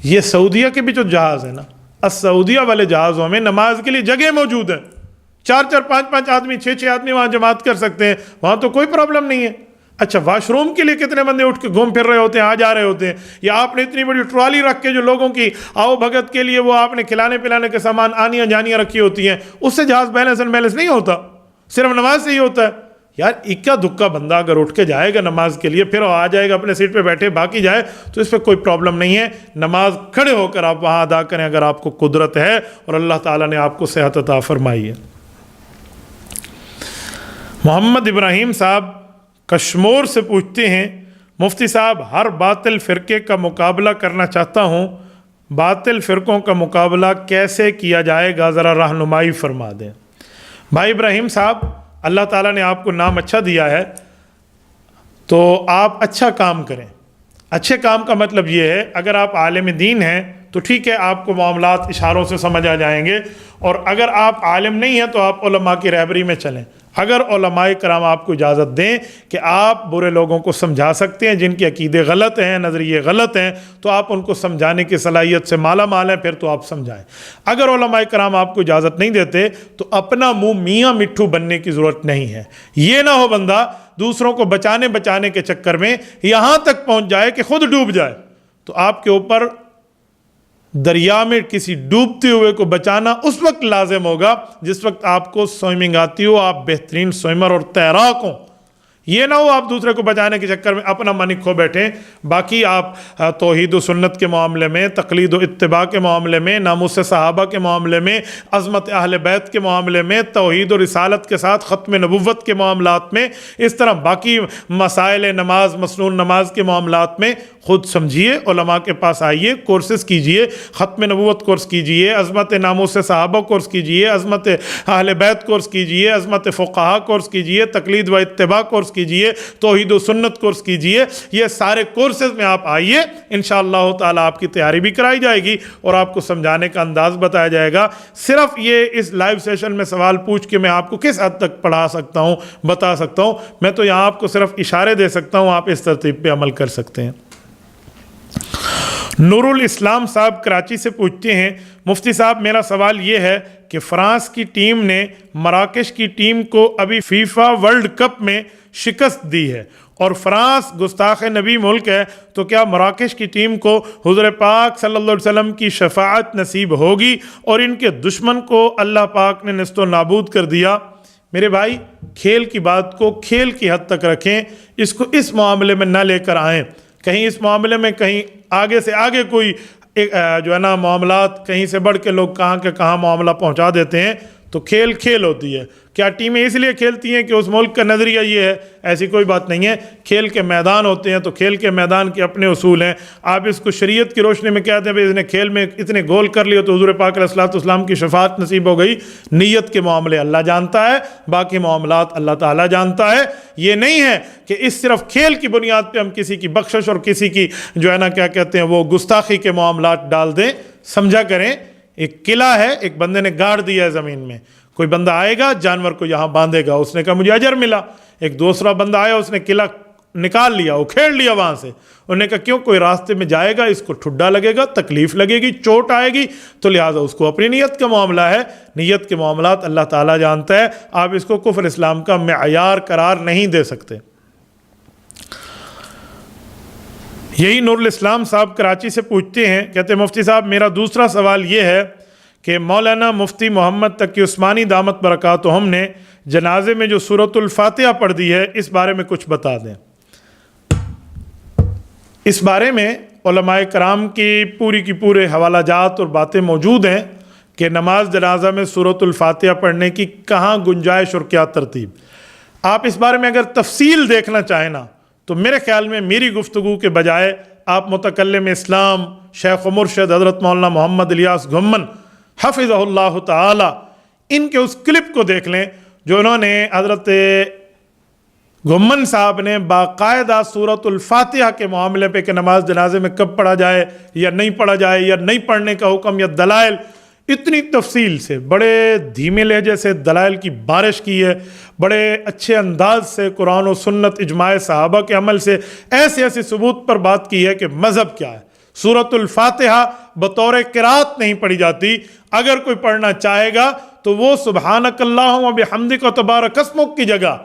S1: یہ سعودیہ کے بھی جو جہاز ہے نا، السعودیہ والے جہازوں میں نماز کے لیے جگہ موجود ہے، 4-4 5-5 آدمی، 6-6 آدمی وہاں جماعت کر سکتے ہیں، وہاں تو کوئی پرابلم نہیں ہے۔ اچھا واش روم کے لیے کتنے بندے اٹھ کے گھوم پھر رہے ہوتے ہیں، آ جا رہے ہوتے ہیں، یا آپ نے اتنی بڑی ٹرالی رکھ کے جو لوگوں کی آؤ بھگت کے لیے وہ آپ نے کھلانے پلانے کے سامان آنیاں جانیاں رکھی ہوتی ہیں، اس سے جہاز بیلنس نہیں ہوتا، صرف نماز سے ہی ہوتا ہے۔ یار اکا دکا بندہ اگر اٹھ کے جائے گا نماز کے لیے، پھر وہ آ جائے گا اپنے سیٹ پہ بیٹھے باقی جائے، تو اس پہ کوئی پرابلم نہیں ہے۔ نماز کھڑے ہو کر آپ وہاں ادا کریں اگر آپ کو قدرت ہے اور اللہ تعالیٰ نے آپ کو صحت عطا فرمائی ہے۔ محمد ابراہیم صاحب کشمور سے پوچھتے ہیں، مفتی صاحب ہر باطل فرقے کا مقابلہ کرنا چاہتا ہوں، باطل فرقوں کا مقابلہ کیسے کیا جائے گا، ذرا رہنمائی فرما دیں۔ بھائی ابراہیم صاحب، اللہ تعالیٰ نے آپ کو نام اچھا دیا ہے تو آپ اچھا کام کریں۔ اچھے کام کا مطلب یہ ہے اگر آپ عالم دین ہیں تو ٹھیک ہے، آپ کو معاملات اشاروں سے سمجھ آ جائیں گے، اور اگر آپ عالم نہیں ہیں تو آپ علماء کی رہبری میں چلیں۔ اگر علماء کرام آپ کو اجازت دیں کہ آپ برے لوگوں کو سمجھا سکتے ہیں، جن کے عقیدے غلط ہیں، نظریے غلط ہیں، تو آپ ان کو سمجھانے کی صلاحیت سے مالا مال ہیں، پھر تو آپ سمجھائیں۔ اگر علماء کرام آپ کو اجازت نہیں دیتے تو اپنا منہ میاں مٹھو بننے کی ضرورت نہیں ہے۔ یہ نہ ہو بندہ دوسروں کو بچانے کے چکر میں یہاں تک پہنچ جائے کہ خود ڈوب جائے، تو آپ کے اوپر دریا میں کسی ڈوبتے ہوئے کو بچانا اس وقت لازم ہوگا جس وقت آپ کو سوئمنگ آتی ہو، آپ بہترین سوئمر اور تیراک ہوں۔ یہ نہ ہو آپ دوسرے کو بچانے کے چکر میں اپنا من کھو بیٹھیں، باقی آپ توحید و سنت کے معاملے میں، تقلید و اتباع کے معاملے میں، ناموس صحابہ کے معاملے میں، عظمت اہل بیت کے معاملے میں، توحید و رسالت کے ساتھ ختم نبوت کے معاملات میں، اس طرح باقی مسائل نماز، مسنون نماز کے معاملات میں خود سمجھیے، علماء کے پاس آئیے، کورسز کیجئے، ختم نبوت کورس کیجئے، عظمت ناموس صحابہ کورس کیجئے، عظمت اہل بیت کورس کیجئے، عظمت فقہا کورس کیجئے، تقلید و اتباع کورس کیجئے، توحید و سنت کورس کیجئے۔ یہ سارے کورسز میں آپ آئیے، انشاءاللہ تعالی آپ کی تیاری بھی کرائی جائے گی اور آپ کو سمجھانے کا انداز بتایا جائے گا۔ صرف یہ اس لائیو سیشن میں سوال پوچھ کے میں آپ کو کس حد تک پڑھا سکتا ہوں، بتا سکتا ہوں، میں تو یہاں آپ کو صرف اشارے دے سکتا ہوں، آپ اس ترتیب پہ عمل کر سکتے ہیں۔ نور الاسلام صاحب کراچی سے پوچھتے ہیں، مفتی صاحب میرا سوال یہ ہے کہ فرانس کی ٹیم نے مراکش کی ٹیم کو ابھی فیفا ورلڈ کپ میں شکست دی ہے اور فرانس گستاخ نبی ملک ہے، تو کیا مراکش کی ٹیم کو حضور پاک صلی اللہ علیہ وسلم کی شفاعت نصیب ہوگی اور ان کے دشمن کو اللہ پاک نے نیست و نابود کر دیا؟ میرے بھائی، کھیل کی بات کو کھیل کی حد تک رکھیں، اس کو اس معاملے میں نہ لے کر آئیں، کہیں اس معاملے میں کہیں آگے سے آگے کوئی جو ہے نا معاملات کہیں سے بڑھ کے لوگ کہاں کے کہاں معاملہ پہنچا دیتے ہیں۔ تو کھیل کھیل ہوتی ہے، کیا ٹیمیں اس لیے کھیلتی ہیں کہ اس ملک کا نظریہ یہ ہے؟ ایسی کوئی بات نہیں ہے، کھیل کے میدان ہوتے ہیں تو کھیل کے میدان کے اپنے اصول ہیں۔ آپ اس کو شریعت کی روشنی میں کہتے ہیں اس نے کھیل میں اتنے گول کر لیے تو حضور پاک علیہ الصلوۃ والسلام کی شفاعت نصیب ہو گئی۔ نیت کے معاملے اللہ جانتا ہے، باقی معاملات اللہ تعالیٰ جانتا ہے۔ یہ نہیں ہے کہ اس صرف کھیل کی بنیاد پہ ہم کسی کی بخشش اور کسی کی جو ہے نا کیا کہتے ہیں وہ گستاخی کے معاملات ڈال دیں۔ سمجھا کریں، ایک قلعہ ہے، ایک بندے نے گاڑ دیا ہے زمین میں، کوئی بندہ آئے گا جانور کو یہاں باندھے گا، اس نے کہا مجھے اجر ملا۔ ایک دوسرا بندہ آیا، اس نے قلعہ نکال لیا، اکھیڑ لیا وہاں سے، انہوں نے کہا کیوں؟ کوئی راستے میں جائے گا، اس کو ٹھڈا لگے گا، تکلیف لگے گی، چوٹ آئے گی، تو لہٰذا اس کو اپنی نیت کا معاملہ ہے۔ نیت کے معاملات اللہ تعالیٰ جانتا ہے، آپ اس کو کفر اسلام کا معیار قرار نہیں دے سکتے۔ یہی نور الاسلام صاحب کراچی سے پوچھتے ہیں، کہتے ہیں مفتی صاحب میرا دوسرا سوال یہ ہے کہ مولانا مفتی محمد تقی عثمانی دامت برکاتہم نے جنازے میں جو سورۃ الفاتحہ پڑھ دی ہے، اس بارے میں کچھ بتا دیں۔ اس بارے میں علماء کرام کی پورے حوالہ جات اور باتیں موجود ہیں کہ نماز جنازہ میں سورۃ الفاتحہ پڑھنے کی کہاں گنجائش اور کیا ترتیب۔ آپ اس بارے میں اگر تفصیل دیکھنا چاہیں نا تو میرے خیال میں میری گفتگو کے بجائے آپ متکلم اسلام شیخ و مرشد حضرت مولانا محمد الیاس گھمن حفظہ اللہ تعالی ان کے اس کلپ کو دیکھ لیں جو انہوں نے حضرت گھمن صاحب نے باقاعدہ سورۃ الفاتحہ کے معاملے پہ کہ نماز جنازے میں کب پڑھا جائے یا نہیں پڑھا جائے یا نہیں پڑھنے کا حکم یا دلائل، اتنی تفصیل سے بڑے دھیمے لہجے سے دلائل کی بارش کی ہے، بڑے اچھے انداز سے قرآن و سنت اجماع صحابہ کے عمل سے ایسے ثبوت پر بات کی ہے کہ مذہب کیا ہے۔ سورۃ الفاتحہ بطور قرات نہیں پڑھی جاتی، اگر کوئی پڑھنا چاہے گا تو وہ سبحانک اللہم و بحمدک و تبارک اسمک کی جگہ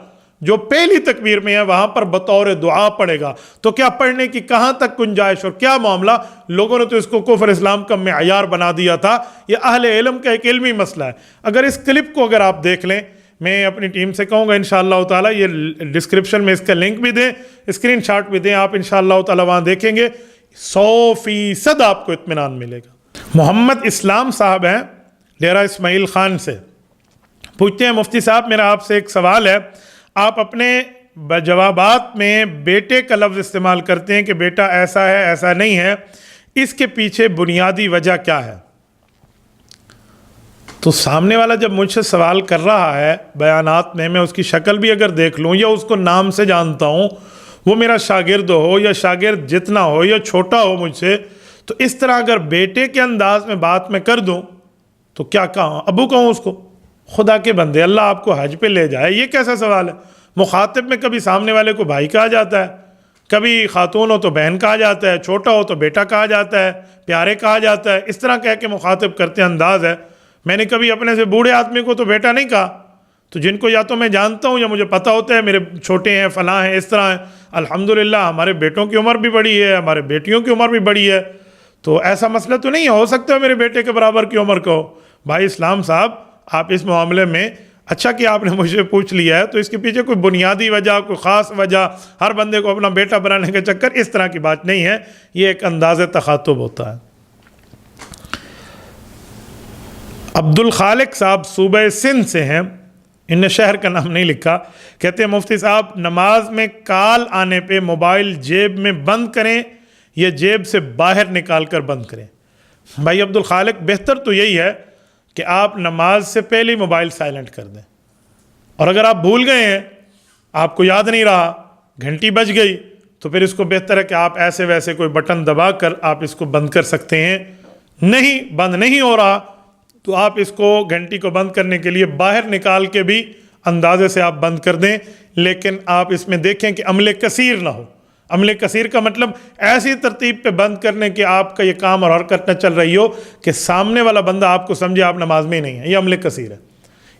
S1: جو پہلی تکبیر میں ہے وہاں پر بطور دعا پڑھے گا۔ تو کیا پڑھنے کی کہاں تک گنجائش اور کیا معاملہ؟ لوگوں نے تو اس کو کفر اسلام کا معیار بنا دیا تھا۔ یہ اہل علم کا ایک علمی مسئلہ ہے۔ اگر اس کلپ کو اگر آپ دیکھ لیں، میں اپنی ٹیم سے کہوں گا انشاءاللہ تعالی یہ ڈسکرپشن میں اس کا لنک بھی دیں، اسکرین شاٹ بھی دیں، آپ انشاءاللہ تعالی وہاں دیکھیں گے، 100% آپ کو اطمینان ملے گا۔ محمد اسلام صاحب ہیں ڈیرہ اسماعیل خان سے، پوچھتے ہیں مفتی صاحب میرا آپ سے ایک سوال ہے، آپ اپنے جوابات میں بیٹے کا لفظ استعمال کرتے ہیں کہ بیٹا ایسا ہے ایسا نہیں ہے، اس کے پیچھے بنیادی وجہ کیا ہے؟ تو سامنے والا جب مجھ سے سوال کر رہا ہے بیانات میں اس کی شکل بھی اگر دیکھ لوں یا اس کو نام سے جانتا ہوں، وہ میرا شاگرد ہو یا شاگرد جتنا ہو یا چھوٹا ہو مجھ سے، تو اس طرح اگر بیٹے کے انداز میں بات میں کر دوں تو کیا کہوں؟ ابو کہوں اس کو؟ خدا کے بندے، اللہ آپ کو حج پہ لے جائے، یہ کیسا سوال ہے؟ مخاطب میں کبھی سامنے والے کو بھائی کہا جاتا ہے، کبھی خاتون ہو تو بہن کہا جاتا ہے، چھوٹا ہو تو بیٹا کہا جاتا ہے، پیارے کہا جاتا ہے، اس طرح کہہ کے مخاطب کرتے انداز ہے۔ میں نے کبھی اپنے سے بوڑھے آدمی کو تو بیٹا نہیں کہا، تو جن کو یا تو میں جانتا ہوں یا مجھے پتہ ہوتا ہے میرے چھوٹے ہیں، فلاں ہیں، اس طرح ہیں، الحمدللہ ہمارے بیٹوں کی عمر بھی بڑی ہے، ہمارے بیٹیوں کی عمر بھی بڑی ہے، تو ایسا مسئلہ تو نہیں ہو سکتا میرے بیٹے کے برابر کی عمر کا ہو۔ بھائی اسلام صاحب، آپ اس معاملے میں اچھا کہ آپ نے مجھ سے پوچھ لیا ہے، تو اس کے پیچھے کوئی بنیادی وجہ، کوئی خاص وجہ، ہر بندے کو اپنا بیٹا بنانے کا چکر، اس طرح کی بات نہیں ہے، یہ ایک انداز تخاطب ہوتا ہے۔ عبد الخالق صاحب صوبہ سندھ سے ہیں، ان نے شہر کا نام نہیں لکھا، کہتے ہیں مفتی صاحب نماز میں کال آنے پہ موبائل جیب میں بند کریں یا جیب سے باہر نکال کر بند کریں؟ بھائی عبد الخالق، بہتر تو یہی ہے کہ آپ نماز سے پہلے موبائل سائلنٹ کر دیں، اور اگر آپ بھول گئے ہیں، آپ کو یاد نہیں رہا، گھنٹی بج گئی، تو پھر اس کو بہتر ہے کہ آپ ایسے ویسے کوئی بٹن دبا کر آپ اس کو بند کر سکتے ہیں۔ نہیں بند نہیں ہو رہا تو آپ اس کو گھنٹی کو بند کرنے کے لیے باہر نکال کے بھی اندازے سے آپ بند کر دیں، لیکن آپ اس میں دیکھیں کہ عمل کثیر نہ ہو۔ عمل کثیر کا مطلب ایسی ترتیب پہ بند کرنے کہ آپ کا یہ کام اور حرکت نہ چل رہی ہو کہ سامنے والا بندہ آپ کو سمجھے آپ نماز میں ہی نہیں ہے، یہ عمل کثیر ہے۔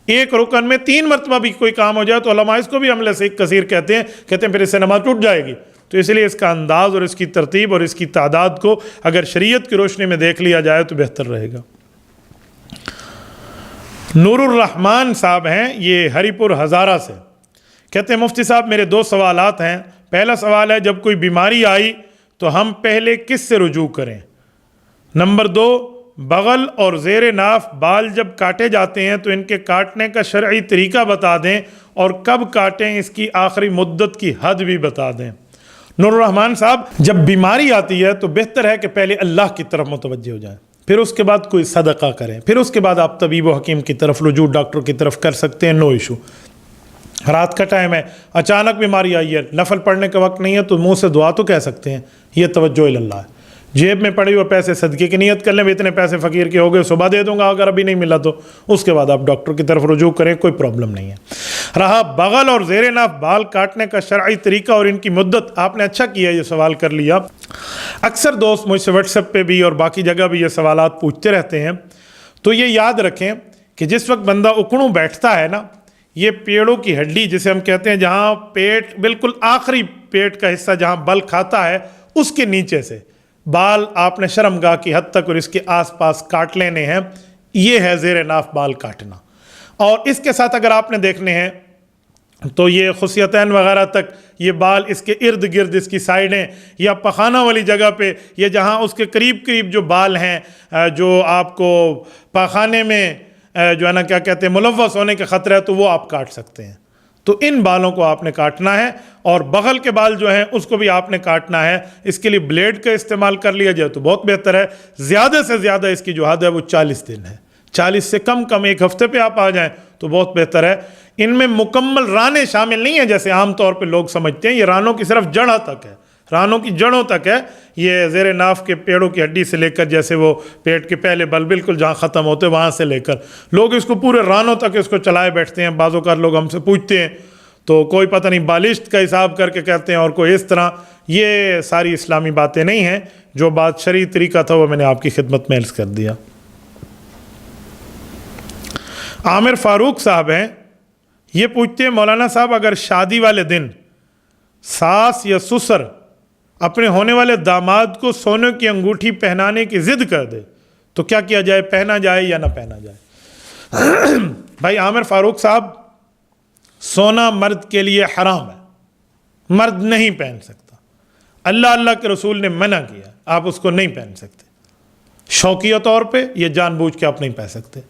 S1: ایک رکن میں 3 مرتبہ بھی کوئی کام ہو جائے تو علماء اس کو بھی عمل سے کثیر کہتے ہیں پھر اس سے نماز ٹوٹ جائے گی۔ تو اس لیے اس کا انداز اور اس کی ترتیب اور اس کی تعداد کو اگر شریعت کی روشنی میں دیکھ لیا جائے تو بہتر رہے گا۔ نور الرحمان صاحب ہیں، یہ ہری پور ہزارہ سے، کہتے ہیں مفتی صاحب میرے 2 سوالات ہیں۔ پہلا سوال ہے جب کوئی بیماری آئی تو ہم پہلے کس سے رجوع کریں؟ نمبر 2، بغل اور زیر ناف بال جب کاٹے جاتے ہیں تو ان کے کاٹنے کا شرعی طریقہ بتا دیں اور کب کاٹیں، اس کی آخری مدت کی حد بھی بتا دیں۔ نور الرحمان صاحب، جب بیماری آتی ہے تو بہتر ہے کہ پہلے اللہ کی طرف متوجہ ہو جائیں، پھر اس کے بعد کوئی صدقہ کریں، پھر اس کے بعد آپ طبیب و حکیم کی طرف رجوع ڈاکٹر کی طرف کر سکتے ہیں، نو ایشو۔ رات کا ٹائم ہے، اچانک بیماری آئی ہے، نفل پڑھنے کا وقت نہیں ہے تو منہ سے دعا تو کہہ سکتے ہیں، یہ توجہ اللہ ہے۔ جیب میں پڑے ہوئے پیسے صدقے کی نیت کر لیں، اتنے پیسے فقیر کے ہو گئے، صبح دے دوں گا، اگر ابھی نہیں ملا تو اس کے بعد آپ ڈاکٹر کی طرف رجوع کریں، کوئی پرابلم نہیں ہے۔ رہا بغل اور زیر ناف بال کاٹنے کا شرعی طریقہ اور ان کی مدت، آپ نے اچھا کیا یہ سوال کر لیا۔ اکثر دوست مجھ سے واٹس ایپ پہ بھی اور باقی جگہ بھی یہ سوالات پوچھتے رہتے ہیں، تو یہ یاد رکھیں کہ جس وقت بندہ اکڑوں بیٹھتا ہے نا، یہ پیڑوں کی ہڈی جسے ہم کہتے ہیں، جہاں پیٹ بالکل آخری پیٹ کا حصہ جہاں بل کھاتا ہے، اس کے نیچے سے بال آپ نے شرمگاہ کی حد تک اور اس کے آس پاس کاٹ لینے ہیں، یہ ہے زیر ناف بال کاٹنا۔ اور اس کے ساتھ اگر آپ نے دیکھنے ہیں تو یہ خصیتین وغیرہ تک یہ بال اس کے ارد گرد، اس کی سائڈیں یا پخانہ والی جگہ پہ، یہ جہاں اس کے قریب قریب جو بال ہیں جو آپ کو پاخانے میں جو ہے نا کیا کہتے ہیں ملوث ہونے کا خطرہ ہے، تو وہ آپ کاٹ سکتے ہیں۔ تو ان بالوں کو آپ نے کاٹنا ہے، اور بغل کے بال جو ہیں اس کو بھی آپ نے کاٹنا ہے۔ اس کے لیے بلیڈ کا استعمال کر لیا جائے تو بہت بہتر ہے۔ زیادہ سے زیادہ اس کی جو حد ہے وہ 40 دن ہے، 40 سے کم 1 ہفتے پہ آپ آ جائیں تو بہت بہتر ہے۔ ان میں مکمل رانے شامل نہیں ہیں جیسے عام طور پہ لوگ سمجھتے ہیں، یہ رانوں کی صرف جڑ تک ہے، رانوں کی جڑوں تک ہے، یہ زیر ناف کے پیڑوں کی ہڈی سے لے کر جیسے وہ پیٹ کے پہلے بل بالکل جہاں ختم ہوتے وہاں سے لے کر لوگ اس کو پورے رانوں تک اس کو چلائے بیٹھتے ہیں۔ بعض اوقات لوگ ہم سے پوچھتے ہیں تو کوئی پتہ نہیں بالشت کا حساب کر کے کہتے ہیں اور کوئی اس طرح، یہ ساری اسلامی باتیں نہیں ہیں۔ جو بات شرعی طریقہ تھا وہ میں نے آپ کی خدمت میں عرض کر دیا۔ عامر فاروق صاحب ہیں، یہ پوچھتے ہیں مولانا صاحب اگر شادی والے دن ساس یا سسر اپنے ہونے والے داماد کو سونے کی انگوٹھی پہنانے کی ضد کر دے تو کیا کیا جائے، پہنا جائے یا نہ پہنا جائے؟ بھائی عامر فاروق صاحب، سونا مرد کے لیے حرام ہے، مرد نہیں پہن سکتا، اللہ کے رسول نے منع کیا، آپ اس کو نہیں پہن سکتے، شوقیہ طور پہ یہ جان بوجھ کے آپ نہیں پہن سکتے۔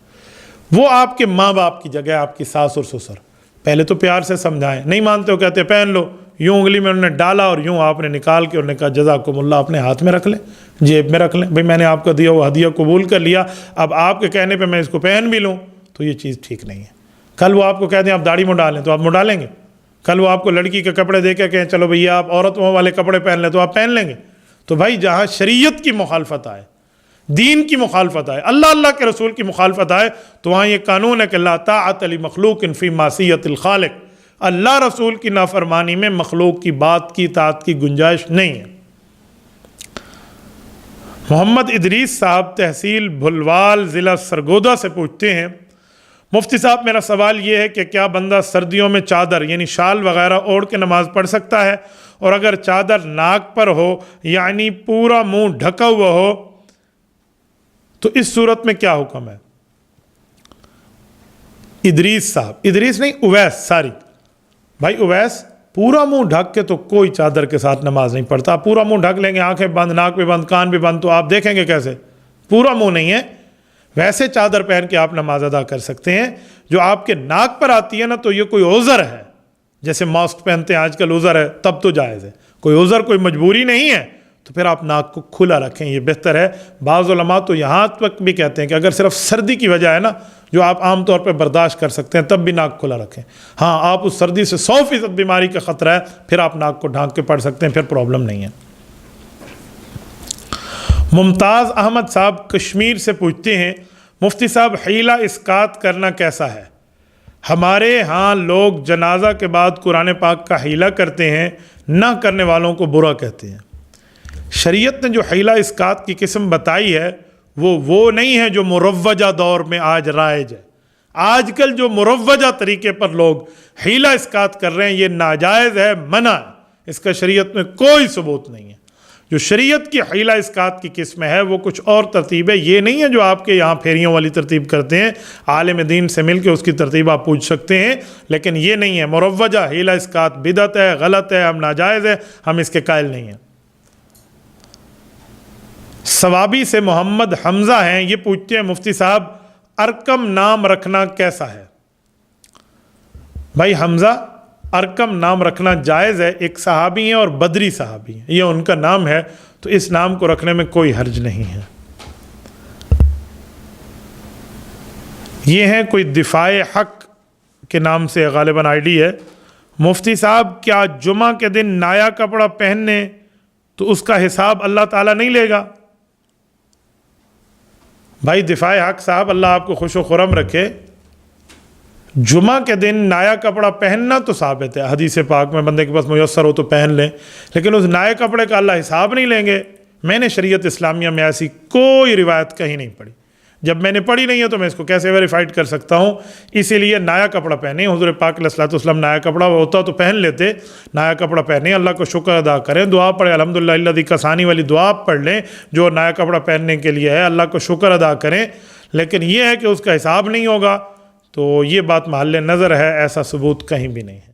S1: وہ آپ کے ماں باپ کی جگہ آپ کی ساس اور سسر، پہلے تو پیار سے سمجھائیں، نہیں مانتے ہو کہتے پہن لو، یوں انگلی میں انہوں نے ڈالا اور یوں آپ نے نکال کے انہوں نے کہا جزاکم اللہ، اپنے ہاتھ میں رکھ لیں، جیب میں رکھ لیں، بھئی میں نے آپ کا دیا وہ ہدیہ قبول کر لیا، اب آپ کے کہنے پہ میں اس کو پہن بھی لوں تو یہ چیز ٹھیک نہیں ہے۔ کل وہ آپ کو کہہ دیں آپ داڑھی منڈا لیں تو آپ منڈا لیں گے، کل وہ آپ کو لڑکی کے کپڑے دے کے کہیں چلو بھیا آپ عورتوں والے کپڑے پہن لیں تو آپ پہن لیں گے۔ تو بھائی جہاں شریعت کی مخالفت آئے، دین کی مخالفت آئے، اللہ کے رسول کی مخالفت آئے، تو وہاں یہ قانون ہے کہ لا طاعت لمخلوق فی معصیت الخالق، اللہ رسول کی نافرمانی میں مخلوق کی بات کی اطاعت کی گنجائش نہیں ہے۔ محمد ادریس صاحب تحصیل بھلوال ضلع سرگودا سے پوچھتے ہیں، مفتی صاحب میرا سوال یہ ہے کہ کیا بندہ سردیوں میں چادر یعنی شال وغیرہ اوڑھ کے نماز پڑھ سکتا ہے، اور اگر چادر ناک پر ہو یعنی پورا منہ ڈھکا ہوا ہو تو اس صورت میں کیا حکم ہے؟ ادریس صاحب، ادریس نہیں اویس، ساری بھائی اویس، پورا منہ ڈھک کے تو کوئی چادر کے ساتھ نماز نہیں پڑھتا۔ پورا منہ ڈھک لیں گے، آنکھیں بند، ناک بھی بند، کان بھی بند، تو آپ دیکھیں گے کیسے؟ پورا منہ نہیں ہے، ویسے چادر پہن کے آپ نماز ادا کر سکتے ہیں۔ جو آپ کے ناک پر آتی ہے نا تو یہ کوئی عذر ہے، جیسے ماسک پہنتے ہیں آج کل عذر ہے، تب تو جائز ہے۔ کوئی عذر، کوئی مجبوری نہیں ہے تو پھر آپ ناک کو کھلا رکھیں، یہ بہتر ہے۔ بعض علماء تو یہاں تک بھی کہتے ہیں کہ اگر صرف سردی کی وجہ ہے نا جو آپ عام طور پہ برداشت کر سکتے ہیں تب بھی ناک کھلا رکھیں۔ ہاں آپ اس سردی سے 100% بیماری کا خطرہ ہے پھر آپ ناک کو ڈھانک کے پڑھ سکتے ہیں، پھر پرابلم نہیں ہے۔ ممتاز احمد صاحب کشمیر سے پوچھتے ہیں، مفتی صاحب حیلہ اسقاط کرنا کیسا ہے؟ ہمارے ہاں لوگ جنازہ کے بعد قرآن پاک کا حیلہ کرتے ہیں، نہ کرنے والوں کو برا کہتے ہیں۔ شریعت نے جو حیلہ اسقاط کی قسم بتائی ہے وہ نہیں ہے جو مروجہ دور میں آج رائج ہے۔ آج کل جو مروجہ طریقے پر لوگ حیلہ اسقاط کر رہے ہیں یہ ناجائز ہے، منع ہے، اس کا شریعت میں کوئی ثبوت نہیں ہے۔ جو شریعت کی حیلہ اسقاط کی قسم ہے وہ کچھ اور ترتیب ہے، یہ نہیں ہے جو آپ کے یہاں پھیریوں والی ترتیب کرتے ہیں۔ عالم دین سے مل کے اس کی ترتیب آپ پوچھ سکتے ہیں، لیکن یہ نہیں ہے۔ مروجہ حیلہ اسقاط بدعت ہے، غلط ہے، ہم ناجائز ہے، ہم اس کے قائل نہیں ہیں۔ ثوابی سے محمد حمزہ ہیں، یہ پوچھتے ہیں مفتی صاحب ارکم نام رکھنا کیسا ہے؟ بھائی حمزہ، ارکم نام رکھنا جائز ہے، ایک صحابی ہیں اور بدری صحابی ہیں، یہ ان کا نام ہے، تو اس نام کو رکھنے میں کوئی حرج نہیں ہے۔ یہ ہیں کوئی دفاع حق کے نام سے غالباً آئی ڈی ہے۔ مفتی صاحب کیا جمعہ کے دن نایا کپڑا پہننے تو اس کا حساب اللہ تعالیٰ نہیں لے گا؟ بھائی دفاع حق صاحب، اللہ آپ کو خوش و خرم رکھے، جمعہ کے دن نایا کپڑا پہننا تو ثابت ہے، حدیث پاک میں بندے کے پاس میسر ہو تو پہن لیں، لیکن اس نئے کپڑے کا اللہ حساب نہیں لیں گے۔ میں نے شریعت اسلامیہ میں ایسی کوئی روایت کہیں نہیں پڑھی، جب میں نے پڑھی نہیں ہے تو میں اس کو کیسے ویریفائڈ کر سکتا ہوں؟ اسی لیے نیا کپڑا پہنے، حضور پاک علیہ الصلوۃ والسلام نیا کپڑا ہوتا تو پہن لیتے، نیا کپڑا پہنے، اللہ کو شکر ادا کریں، دعا پڑھیں، الحمدللہ الذی کسانی والی دعا پڑھ لیں جو نیا کپڑا پہننے کے لیے ہے، اللہ کو شکر ادا کریں۔ لیکن یہ ہے کہ اس کا حساب نہیں ہوگا تو یہ بات محل نظر ہے، ایسا ثبوت کہیں بھی نہیں ہے۔